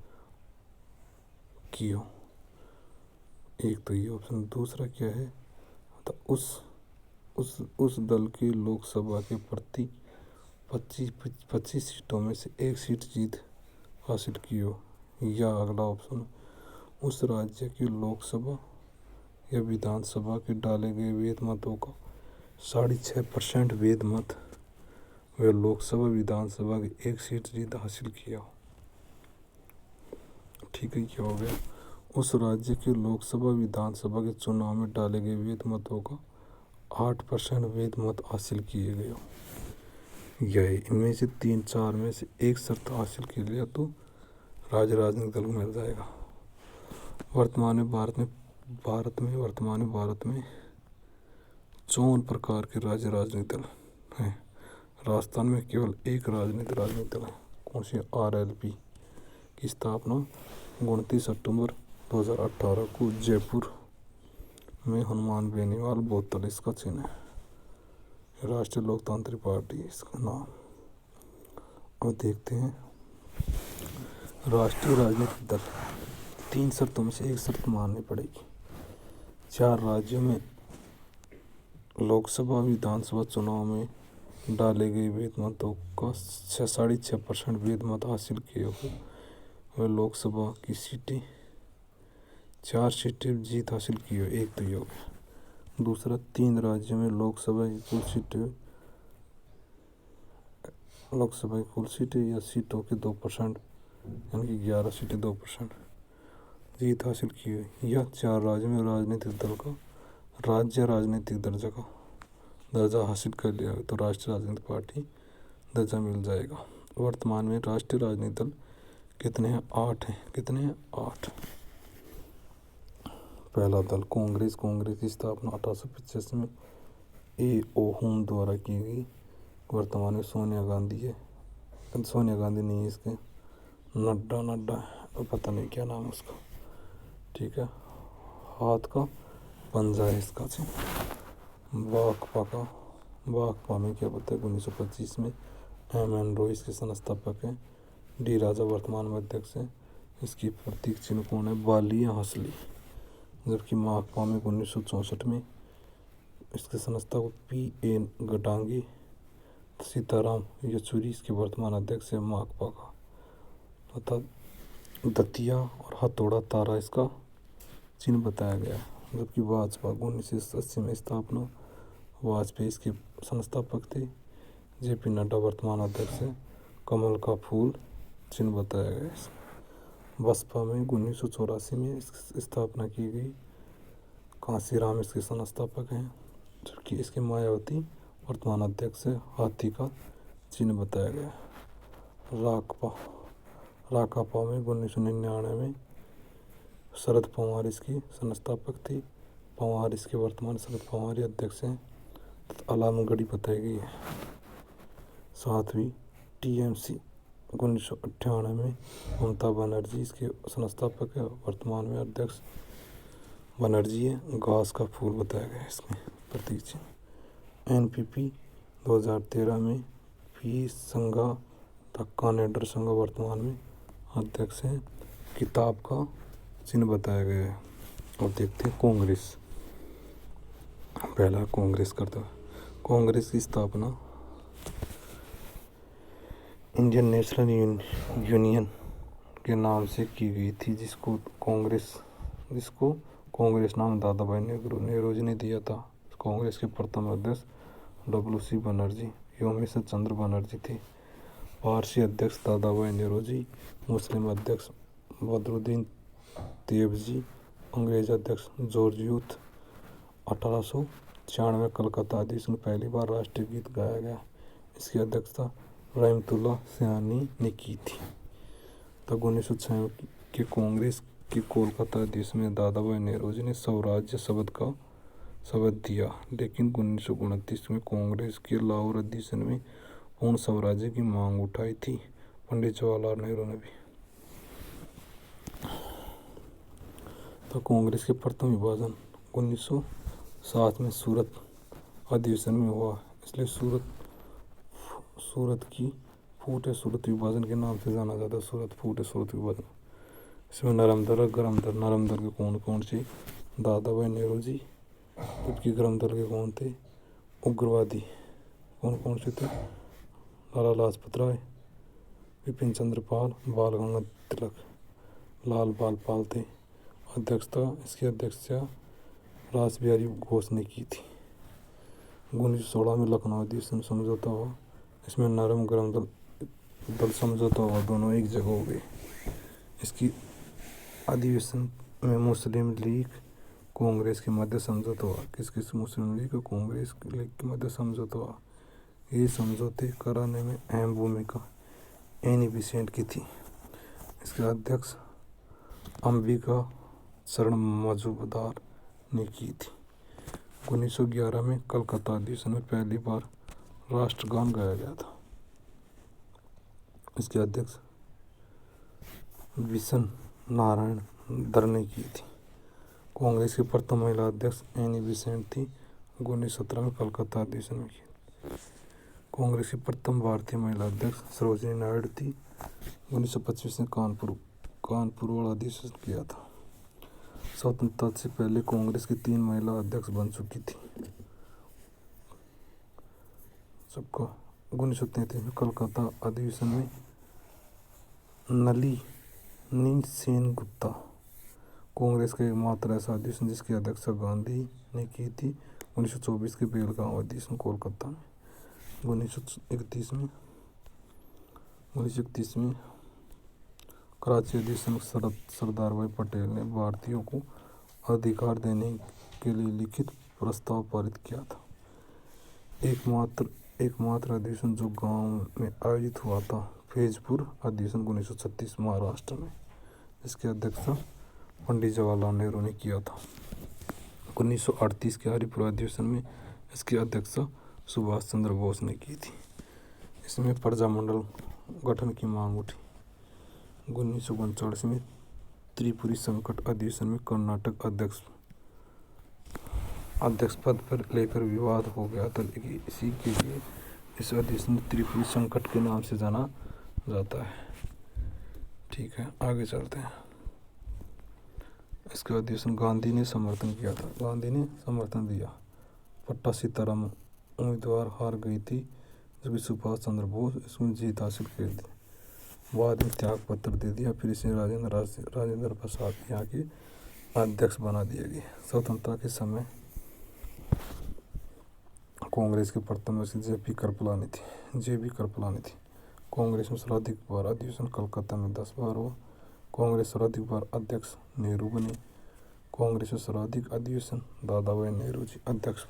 की हो। एक तो ये ऑप्शन। दूसरा क्या है? तो उस दल के लोकसभा के प्रति 25 सीटों में से एक सीट जीत हासिल की हो। या अगला ऑप्शन, उस राज्य की लोकसभा या विधानसभा के डाले गए वैध मतों का 6.5% वैध मत व लोकसभा विधानसभा की एक सीट जीत हासिल किया हो। ठीक है। क्या हो गया? उस राज्य के लोकसभा विधानसभा के चुनाव में डाले गए वैध मतों का 8% वैध मत हासिल किए गए हो। यह इनमें से 3-4 में से एक शर्त हासिल कर लिया तो राज्य राजनीतिक दल को मिल जाएगा। वर्तमान में भारत में 54 प्रकार के राज्य राजनीतिक दल हैं। राजस्थान में केवल एक राजनीतिक दल है। कौन सी? RLP की स्थापना 29 अक्टूबर 2018 को जयपुर में हनुमान बेनीवाल बोतल इसका चिन्ह है। राष्ट्रीय लोकतांत्रिक पार्टी इसका नाम। अब देखते हैं राष्ट्रीय राजनीतिक दल। 3 शर्तों में से एक शर्त माननी पड़ेगी। 4 राज्यों में लोकसभा विधानसभा चुनाव में डाले गए वैध मतों का 6.5% वैध मत हासिल किए हो वह लोकसभा की सीटें 4 सीटें जीत हासिल की हो। एक तो ये हो गया। दूसरा, 3 राज्यों में लोकसभा की कुल सीटें या सीटों के 2% यानी कि 11 सीटें 2% जीत हासिल की हुई। या 4 राज्यों में राजनीतिक दल का राज्य राजनीतिक दर्जा हासिल कर लिया हो तो राष्ट्रीय राजनीतिक पार्टी दर्जा मिल जाएगा। वर्तमान में राष्ट्रीय राजनीतिक दल कितने हैं? 8 हैं। कितने हैं? 8। पहला दल कांग्रेस की स्थापना 1885 में A.O. होम द्वारा की गई। वर्तमान में सोनिया गांधी है। सोनिया गांधी नहीं है, इसके नड्डा पता नहीं क्या नाम है उसका। ठीक है। हाथ का पंजा है इसका से। बाकपा में क्या पता है? 1925 में M.N. रॉय इसके संस्थापक हैं। डी राजा वर्तमान में अध्यक्ष है। इसकी प्रतीक चिन्ह कौन है? बाली या हंसली। जबकि माकपा में 1964 में इसके संस्थापक P.A. गटांगी सीताराम येचुरी इसके वर्तमान अध्यक्ष है माकपा का। तथा दतिया और हथौड़ा तारा इसका चिन्ह बताया गया है। जबकि भाजपा 1980 में स्थापना, वाजपेयी इसके संस्थापक थे। JP नड्डा वर्तमान अध्यक्ष है। कमल का फूल चिन्ह बताया गया है। बसपा में 1984 में इसकी स्थापना की गई। कांसीराम इसके संस्थापक हैं। जबकि इसके मायावती वर्तमान अध्यक्ष है। हाथी का चिन्ह बताया गया है। राकापा में 1999 में शरद पवार इसकी संस्थापक थी। पवार इसके वर्तमान शरद पवार अध्यक्ष हैं। आलमगढ़ी बताई गई है। 7वीं TMC 1998 में ममता बनर्जी इसके संस्थापक है। वर्तमान में अध्यक्ष बनर्जी है। घास का फूल बताया गया है इसमें प्रतीक चिन्ह। NPP 2013 में P संघा धक्का नेडर संघा वर्तमान में अध्यक्ष हैं। किताब का चिन्ह बताया गया है। और देखते हैं कांग्रेस। पहला कांग्रेस करता है। कांग्रेस की स्थापना इंडियन नेशनल यूनियन के नाम से की गई थी, जिसको कांग्रेस नाम दादा भाई नेहरू जी ने दिया था। कांग्रेस के प्रथम अध्यक्ष WC बनर्जी एवं चंद्र बनर्जी थे। पारसी अध्यक्ष दादा भाई नेहरू जी, मुस्लिम अध्यक्ष बदरुद्दीन तैयबजी, अंग्रेज अध्यक्ष जॉर्ज यूथ। 1896 में कलकत्ता अधिवेशन में पहली बार राष्ट्रीय गीत गाया गया। इसकी अध्यक्षता रहमतुल्लाह सयानी ने की थी। तब 1906 के कांग्रेस के कोलकाता अधिवेशन में दादा भाई नेहरू जी ने स्वराज्य शब्द दिया, लेकिन 1929 में कांग्रेस के लाहौर अधिवेशन में पूर्ण स्वराज्य की मांग उठाई थी। पंडित जवाहरलाल नेहरू ने भी। तो कांग्रेस के प्रथम विभाजन 1907 में सूरत अधिवेशन में हुआ, इसलिए सूरत की फूट है सूरत विभाजन के नाम से जाना जाता है। सूरत फूट है सूरत विभाजन। इसमें नरम दल और गरम दल। नरम दल के कौन से? दादा भाई नेहरू जी। जबकि गरम दल के कौन थे? उग्रवादी। कौन से थे? लाला लाजपत राय, विपिन चंद्र पाल, बाल गंगाधर तिलक, लाल बाल पाल थे। इसकी अध्यक्षता रासबिहारी घोष ने की थी। 1916 में लखनऊ अधिवेशन समझौता हुआ। इसमें नरम गरम दल समझौता हुआ, दोनों एक जगह हो गए। इसकी अधिवेशन में मुस्लिम लीग कांग्रेस के मध्य समझौता हुआ। किस मुस्लिम लीग और कांग्रेस लीग के मध्य समझौता हुआ। ये समझौते कराने में अहम भूमिका एनी बेसेंट की थी। इसके अध्यक्ष अंबिका चरण मजूमदार ने की थी। 1911 में कलकत्ता अधिवेशन में पहली बार राष्ट्रगान गाया गया था। इसके अध्यक्ष विशन नारायण दर ने की थी। कांग्रेस की प्रथम महिला अध्यक्ष एनी बेसेंट थी। 1917 में कलकत्ता अधिवेशन में की। कांग्रेस की प्रथम भारतीय महिला अध्यक्ष सरोजिनी नायडू थी। 1925 में कानपुर वाला अधिवेशन किया था। स्वतंत्रता से पहले कांग्रेस की 3 महिला अध्यक्ष बन चुकी थी। सबका 1933 में कलकत्ता अधिवेशन में नलिनी सेनगुप्ता। कांग्रेस का एकमात्र ऐसा अधिवेशन जिसकी अध्यक्षता गांधी ने की थी। 1924 के बेलगांव अधिवेशन कोलकाता में। 1931 में कराची अधिवेशन में सरदार भाई पटेल ने भारतीयों को अधिकार देने के लिए लिखित प्रस्ताव पारित किया था। एकमात्र अधिवेशन जो गांव में आयोजित हुआ था। फैजपुर अधिवेशन 1936 महाराष्ट्र में, इसके अध्यक्ष पंडित जवाहरलाल नेहरू ने किया था। 1938 के हरिपुरा अधिवेशन में इसकी अध्यक्षता सुभाष चंद्र बोस ने की थी। इसमें प्रजामंडल गठन की मांग उठी। 1939 में त्रिपुरी संकट अधिवेशन में कर्नाटक अध्यक्ष पद पर लेकर विवाद हो गया था, लेकिन इसी के लिए इस अधिवेशन त्रिपुरी संकट के नाम से जाना जाता है। ठीक है, आगे चलते हैं। इसका अधिवेशन गांधी ने समर्थन किया था। गांधी ने समर्थन दिया। पट्टा सीताराम उम्मीदवार हार गई थी, जबकि सुभाष चंद्र बोस इसमें जीत हासिल कर दी। बाद में त्याग पत्र दे दिया। फिर इसे राजेंद्र प्रसाद यहाँ के अध्यक्ष बना दिया गया। स्वतंत्रता के समय कांग्रेस के प्रथम अध्यक्ष जे.बी. कृपलानी थी। कांग्रेस में सर्वाधिक बार अधिवेशन कलकत्ता में 10 बार हुआ। कांग्रेस सर्वाधिक बार अध्यक्ष नेहरू बने। कांग्रेस में सर्वाधिक अधिवेशन दादाभाई नेहरू जी अध्यक्ष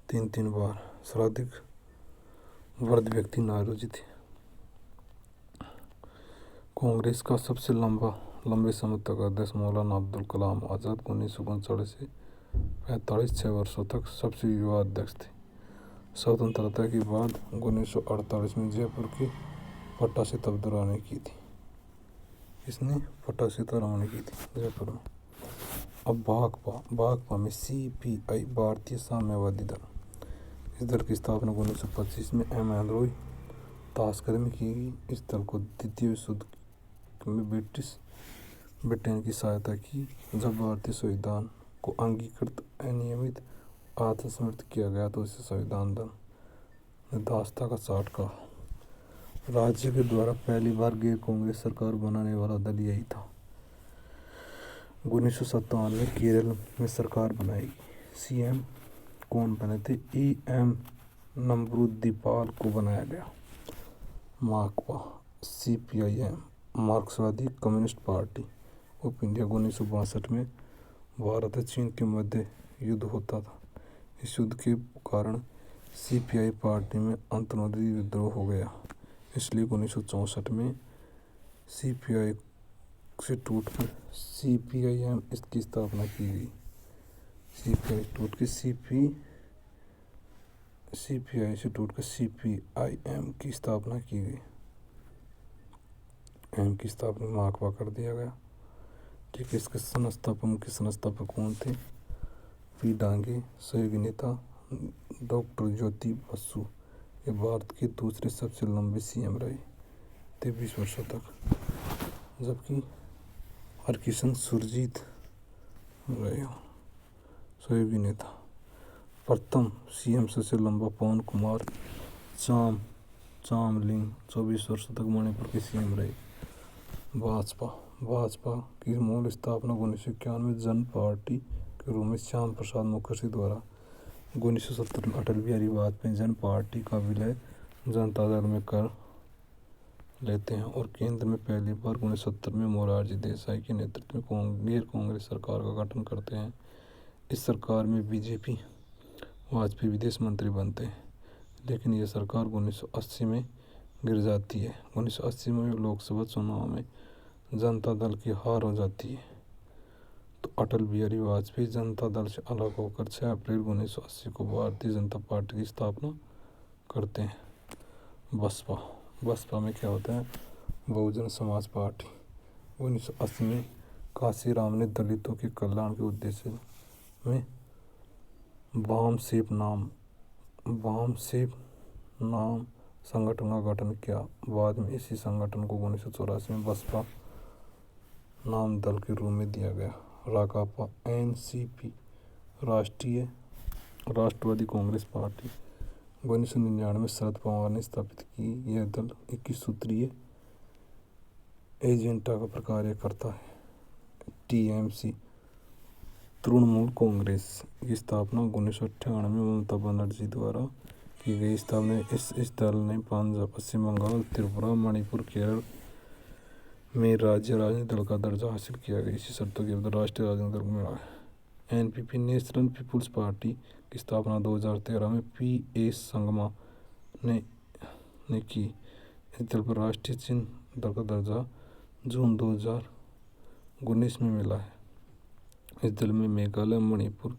3 बार। सर्वाधिक वृद्ध व्यक्ति नेहरू जी थे। कांग्रेस का सबसे लंबे समय तक अध्यक्ष मौलाना अब्दुल कलाम आज़ाद 1939 से 45 6 वर्षों तक सबसे युवा अध्यक्ष थे। स्वतंत्रता के बाद 1948 में जयपुर की पट्टा सीताराम ने की थी। इसने पट्टा सीताराम ने की थी जयपुर में। अब भाकपा में CPI भारतीय साम्यवादी दल। इस दल की स्थापना 1925 में एम.एन. तास्कर में की गई। इस दल को द्वितीय विश्व युद्ध में ब्रिटेन की सहायता की, जब भारतीय संविधान को अंगीकृत अनियमित आत्मसमर्पित किया गया तो इसे संविधान दल ने दासता का चार्ट कहा। राज्य के द्वारा पहली बार गैर कांग्रेस सरकार बनाने वाला दल यही था। 1957 में केरल में सरकार बनाई। CM कौन बने थे? E.M. नमरूद्दीपाल को बनाया गया। माकपा CPIM मार्क्सवादी कम्युनिस्ट पार्टी ऑफ इंडिया 1962 में भारत और चीन के मध्य युद्ध होता था। इस युद्ध के कारण CPI पार्टी में अंतर्राष्ट्रीय विद्रोह हो गया, इसलिए 1964 में CPI से टूटकर CPIM इसकी स्थापना की गई। CPI से टूटकर CPIM की स्थापना की गई। एम की स्थापना माकपा कर दिया गया। ठीक है, इसके मुख्य संस्थापक कौन थे? P. डांगे। सहयोगी नेता डॉक्टर ज्योति बसु। ये भारत के दूसरे सबसे लंबे CM रहे 23 वर्षों तक, जबकि हरकिशन सुरजीत रहे सहयोगी नेता। प्रथम CM सबसे लंबा पवन कुमार चामलिंग 24 वर्षों तक मणिपुर के CM रहे। भाजपा की मूल स्थापना 1991 में जन पार्टी के रूप में श्याम प्रसाद मुखर्जी द्वारा 1970 में अटल बिहारी वाजपेयी जन पार्टी का विलय जनता दल में कर लेते हैं और केंद्र में पहली बार 1970 में मोरारजी देसाई के नेतृत्व में गैर कांग्रेस सरकार का गठन करते हैं। इस सरकार में BJP वाजपेयी विदेश मंत्री बनते हैं, लेकिन यह सरकार 1980 में गिर जाती है। 1980 में लोकसभा चुनाव में जनता दल की हार हो जाती है, तो अटल बिहारी वाजपेयी जनता दल से अलग होकर 6 अप्रैल 1980 को भारतीय जनता पार्टी की स्थापना करते हैं। बसपा में क्या होता है? बहुजन समाज पार्टी। 1980 में कांशीराम ने दलितों के कल्याण के उद्देश्य में वामसेप नाम संगठन का गठन किया। बाद में इसी संगठन को 1984 में बसपा नाम दल के रूप में दिया गया। राकापा NCP राष्ट्रवादी कांग्रेस पार्टी 1999 में शरद पवार ने स्थापित की। यह दल 21 सूत्रीय एजेंडा का कार्य करता है। TMC तृणमूल कांग्रेस की स्थापना 1998 में ममता बनर्जी द्वारा की गई। स्थापना इस दल ने पंजाब, पश्चिम बंगाल, त्रिपुरा, मणिपुर, केरल में राज्य राजनीतिक दल का दर्जा हासिल किया गया। इसी शर्तों के बाद राष्ट्रीय राजनीतिक दल मिला है। NPP नेशनल पीपुल्स पार्टी की स्थापना 2013 में P.A. संगमा ने की। इस दल पर राष्ट्रीय चिन्ह दल का दर्जा जून 2019 में मिला है। इस दल में मेघालय, मणिपुर,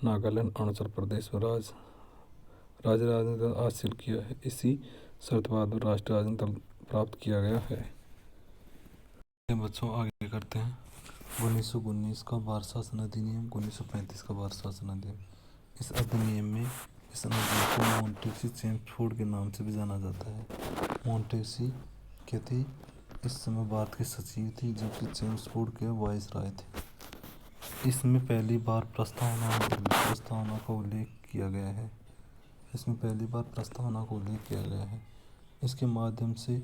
नागालैंड, अरुणाचल प्रदेश में राज्य राजनीति दल हासिल किया है। इसी शर्त बाद राष्ट्रीय राजनीति दल प्राप्त किया गया है। बच्चों आगे करते हैं 1919 का भारत शासन अधिनियम, 1935 का भारत शासन अधिनियम। इस अधिनियम में इस अधिनियम को मोंटेसी चेम्सफोर्ड के नाम से भी जाना जाता है। मोंटेसी क्या थी? इस समय भारत के सचिव थी, जबकि चेम्सफोर्ड के वायसराय थे। इसमें पहली बार प्रस्तावना का उल्लेख किया गया है। इसमें पहली बार प्रस्तावना का उल्लेख किया गया है। इसके माध्यम से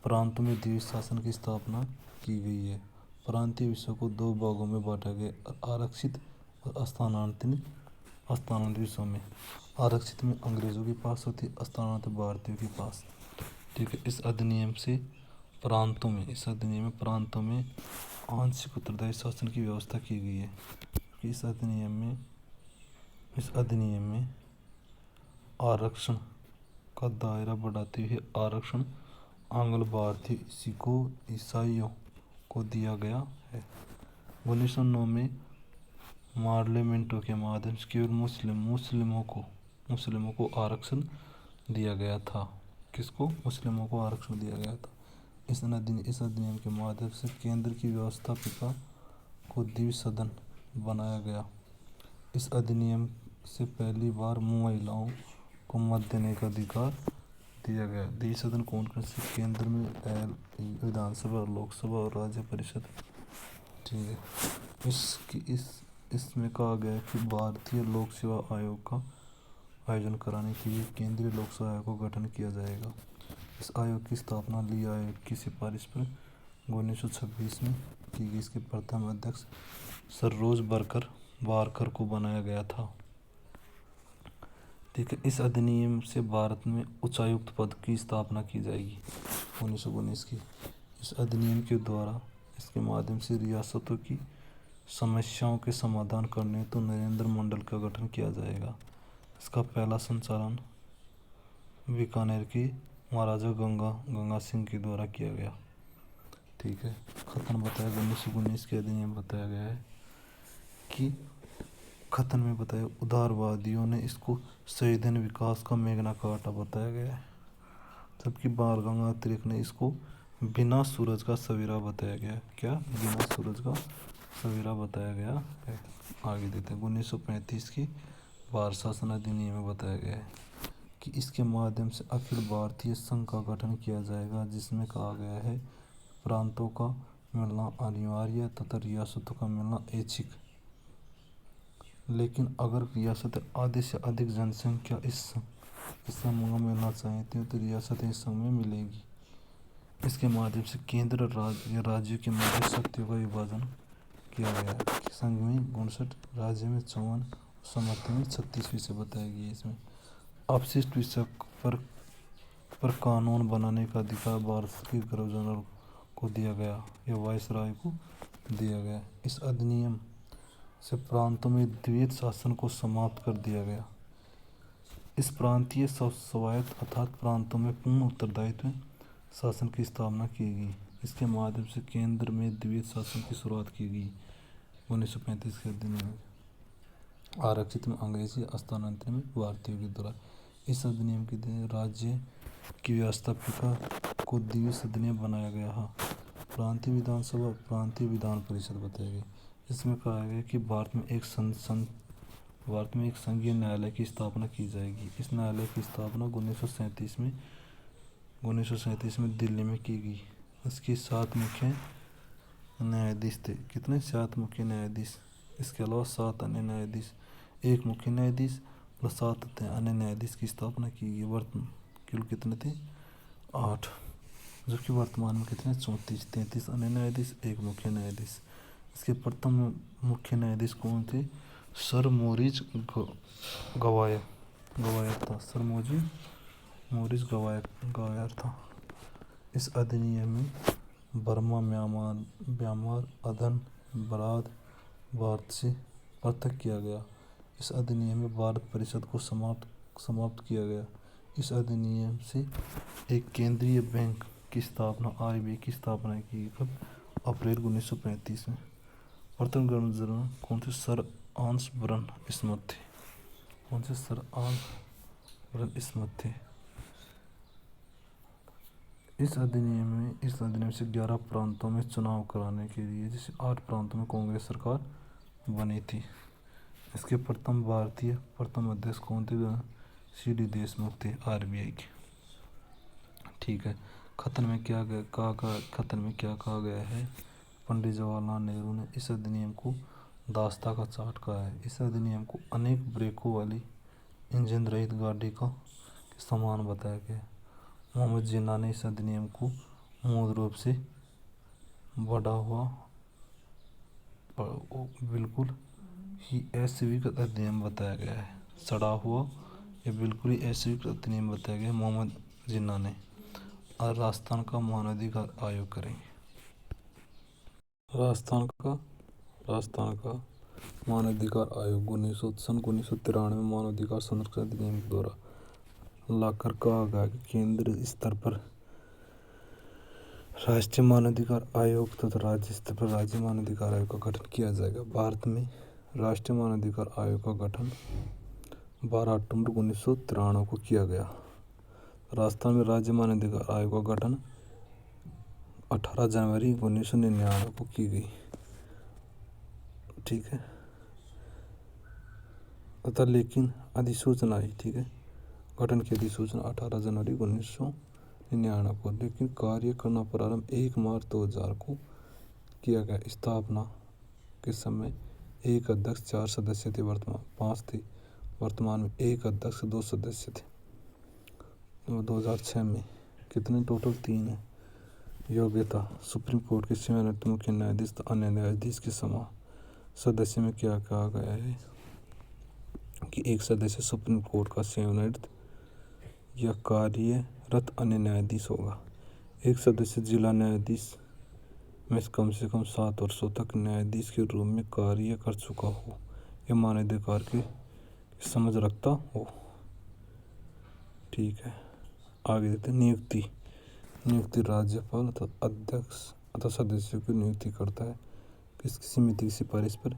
प्रांतों में द्विज शासन की स्थापना की गई है। प्रांतीय विषयों को दो भागों में बांटा गया, आरक्षित और स्थानांतरित विषयों में। आरक्षित में अंग्रेजों के पास होती, स्थानांतरित भारतीयों के पास। ठीक है। इस अधिनियम में आंशिक उत्तरदायी शासन की व्यवस्था की गई है। इस अधिनियम में आरक्षण का दायरा बढ़ाते हुए आरक्षण आंग्ल भारतीय सिखों, ईसाइयों को दिया गया है। 1909 में पार्लियामेंटों के माध्यम से केवल मुस्लिमों को आरक्षण दिया गया था। किसको? मुस्लिमों को आरक्षण दिया गया था। इस अधिनियम के माध्यम से केंद्र की व्यवस्थापिका को द्विज सदन बनाया गया। इस अधिनियम से पहली बार महिलाओं को मत देने का अधिकार दिया गया। द्विज सदन कौन कौन से? केंद्र में विधानसभा, लोकसभा और राज्य परिषद। ठीक है। इसमें कहा गया कि भारतीय लोक सेवा आयोग का आयोजन कराने के लिए केंद्रीय लोक सेवा आयोग का गठन किया जाएगा। इस आयोग की स्थापना ली आयोग की सिफारिश पर 1926 में की गई। इसके प्रथम अध्यक्ष सर रोज बारकर को बनाया गया था। ठीक है। इस अधिनियम से भारत में उच्चायुक्त पद की स्थापना की जाएगी 1919 की। इस अधिनियम के द्वारा इसके माध्यम से रियासतों की समस्याओं के समाधान करने हेतु नरेंद्र मंडल का गठन किया जाएगा। इसका पहला संचालन बीकानेर की महाराजा गंगा सिंह के द्वारा किया गया। ठीक है। खतन बताया 1919 के अधिनियम बताया गया है कि खतन में बताया उदारवादियों ने इसको संविधान विकास का मेघना काटा बताया गया है, जबकि बाल गंगाधर तिलक ने इसको बिना सूरज का सवेरा बताया गया है। क्या? बिना सूरज का सवेरा बताया गया है। आगे देते हैं 1935 की भारत शासन अधिनियम में बताया गया है कि इसके माध्यम से अखिल भारतीय संघ का गठन किया जाएगा, जिसमें कहा गया है प्रांतों का मिलना अनिवार्य तथा रियासतों का मिलना ऐच्छिक। लेकिन अगर रियासतें आधे से अधिक जनसंख्या इस समूह में मिलना चाहती हैं तो रियासतें इस समूह में मिलेगी। इसके माध्यम से केंद्र राज्यों के मध्य शक्तियों का विभाजन किया गया है। संघ में 59, राज्य में 54, समर्थन में 36 विषय बताए गए। इसमें अपशिष्ट विषय पर कानून बनाने का अधिकार भारत के गवर्नर को दिया गया या वायसराय को दिया गया। इस अधिनियम से प्रांतों में द्वैध शासन को समाप्त कर दिया गया। इस प्रांतीय स्वायत्त अर्थात प्रांतों में पूर्ण उत्तरदायित्व शासन की स्थापना की गई। इसके माध्यम से केंद्र में द्वैध शासन की शुरुआत की गई 1935 के अधिनियम में। आरक्षित में अंग्रेजी, स्थानांतरित में भारतीयों के द्वारा। इस अधिनियम के तहत राज्य की व्यवस्थापिका को द्विज सदनीय बनाया गया है। प्रांतीय विधानसभा, प्रांतीय विधान परिषद बताया गया। इसमें कहा गया कि भारत में एक संघीय न्यायालय की स्थापना की जाएगी। इस न्यायालय की स्थापना 1937 में दिल्ली में की गई। इसके 7 मुख्य न्यायाधीश थे। कितने? 7 मुख्य न्यायाधीश। इसके अलावा 7 अन्य न्यायाधीश, 1 मुख्य न्यायाधीश और 7 अन्य न्यायाधीश की स्थापना की गई। कुल कितने थे? 8, जबकि वर्तमान में कितने? 33 अन्य न्यायाधीश, 1 मुख्य न्यायाधीश। इसके प्रथम मुख्य न्यायाधीश कौन थे? सर मोरिस गवायर था। सर मोरिस गवायर था। इस अधिनियम में बर्मा, म्यांमार, अदन, बराद भारत से पृथक किया गया। इस अधिनियम में भारत परिषद को समाप्त किया गया। इस अधिनियम से एक केंद्रीय बैंक की स्थापना आरबीआई की स्थापना की कब? अप्रैल 1935 में। प्रथम गवर्नर जनरल कौन थे? सर आर्म्सबर्ग स्मिथ थे। कौन से? सर आर्म्सबर्ग स्मिथ थे। इस अधिनियम से 11 प्रांतों में चुनाव कराने के लिए जैसे 8 प्रांतों में कांग्रेस सरकार बनी थी। इसके प्रथम अध्यक्ष कौन थे? सीडी देशमुख थे आरबीआई के। ठीक है। खतन में क्या कहा गया है? पंडित जवाहरलाल नेहरू ने इस अधिनियम को दास्ता का चार्ट कहा है। इस अधिनियम को अनेक ब्रेकों वाली इंजन रहित गाड़ी का समान बताया गया। मोहम्मद जिन्ना ने इस अधिनियम को मूल रूप से बढ़ा हुआ बिल्कुल ही अस्वीक अधिनियम बताया गया है। सड़ा हुआ या बिल्कुल ही अस्वीक अधिनियम बताया गया मोहम्मद जिन्ना ने। और राजस्थान का मानवाधिकार आयोग करेंगे। राजस्थान का मानवाधिकार आयोग 1993 में मानवाधिकार संरक्षण अधिनियम के द्वारा लाकर कहा गया कि केंद्र स्तर पर राष्ट्रीय मानवाधिकार आयोग तथा राज्य स्तर पर राज्य मानवाधिकार आयोग का गठन किया जाएगा। भारत में राष्ट्रीय मानवाधिकार आयोग का गठन 12 अक्टूबर 1993 को किया गया। राजस्थान में राज्य मानवाधिकार आयोग का गठन 18 जनवरी 1999 को की गई। ठीक है। तथा लेकिन अधिसूचना आई। ठीक है। गठन की अधिसूचना 18 जनवरी 1999 को, लेकिन कार्य करना प्रारंभ 1 मार्च 2000 को किया गया। स्थापना के समय 1 अध्यक्ष 4 सदस्य थे, वर्तमान 5 थे। वर्तमान में 1 अध्यक्ष 2 सदस्य थे। 2006 में कितने टोटल? 3 है। योग्यता सुप्रीम कोर्ट के सेवानिवृत्त मुख्य न्यायाधीश अन्य न्यायाधीश के समान। सदस्य में क्या कहा गया है कि एक सदस्य सुप्रीम कोर्ट का सेवानिवृत्त या कार्यरत अन्य न्यायाधीश होगा। एक सदस्य जिला न्यायाधीश में कम से कम 7 वर्षों तक न्यायाधीश के रूप में कार्य कर चुका हो या मानवाधिकार की समझ रखता हो। ठीक है। आगे देते नियुक्ति राज्यपाल अथवा अध्यक्ष अथवा सदस्यों की नियुक्ति करता है। किसी समिति की सिफारिश पर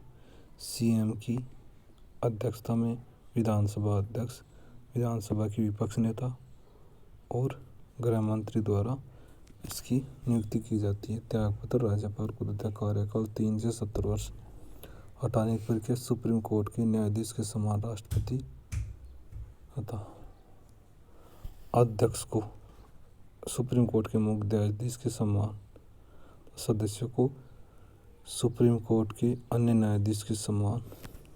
सीएम की अध्यक्षता में विधानसभा अध्यक्ष, विधानसभा की विपक्ष नेता और गृह मंत्री द्वारा इसकी नियुक्ति की जाती है। त्यागपत्र राज्यपाल को देता है। कार्यकाल 3 से 70 वर्ष। हटाने की प्रक्रिया सुप्रीम कोर्ट के न्यायाधीश के समान राष्ट्रपति तथा अध्यक्ष को सुप्रीम कोर्ट के मुख्य न्यायाधीश के समान, सदस्यों को सुप्रीम कोर्ट के अन्य न्यायाधीश के समान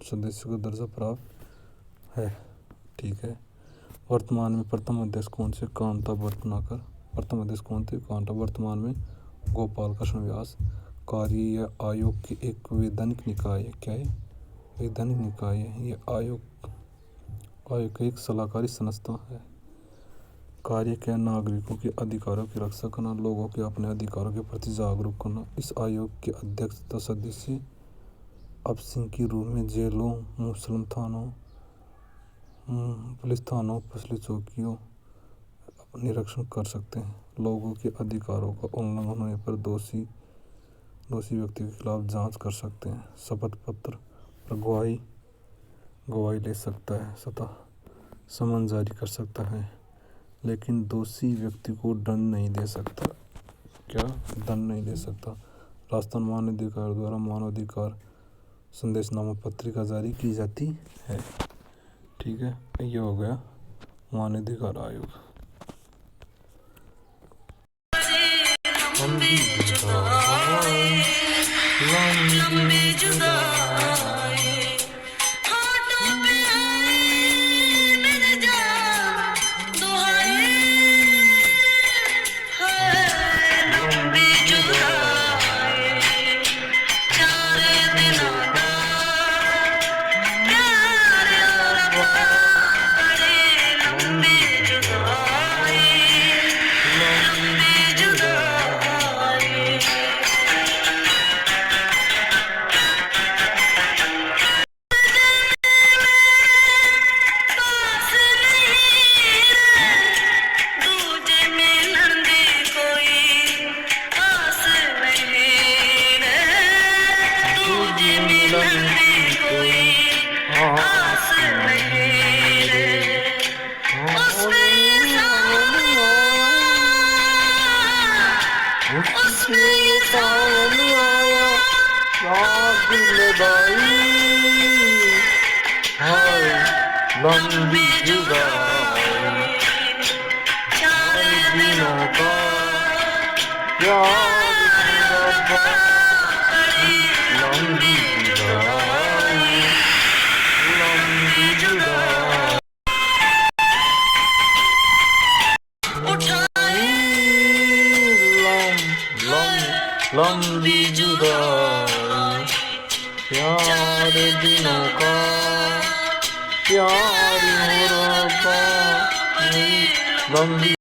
सदस्यों का दर्जा प्राप्त है। ठीक है। वर्तमान में प्रथम अध्यक्ष कौन से? कांता भटनागर। प्रथम अध्यक्ष कौन थे? कांता। वर्तमान में गोपाल कृष्ण व्यास। कार्य आयोग की एक वैधानिक निकाय है। क्या है? वैधानिक निकाय है। ये आयोग की एक सलाहकारी संस्था है। कार्य क्या? नागरिकों के अधिकारों की रक्षा करना, लोगों के अपने अधिकारों के प्रति जागरूक करना। इस आयोग के अध्यक्ष तथा सदस्य अब सिंह के रूप में जेलों, मुस्लिम थानों, पुलिस थानों, पुलिस चौकियों निरीक्षण कर सकते हैं। लोगों के अधिकारों का उल्लंघन होने पर दोषी व्यक्ति के खिलाफ जांच कर सकते हैं। शपथ पत्र पर गवाही ले सकता है तथा समन जारी कर सकता है, लेकिन दोषी व्यक्ति को दंड नहीं दे सकता। क्या? दंड नहीं दे सकता। राजस्थान मानवाधिकार द्वारा मानवाधिकार संदेशनामा पत्रिका जारी की जाती है। ठीक है। ये हो गया मानवाधिकार आयोग। मुझसे सावन आया याद लगाई हाय लंबी जुदाई चार दिनों का याद लंबी जुदाई लंबी जुदाई लंबी जुदाई प्यार दिनों का प्यार हो रहा लंबी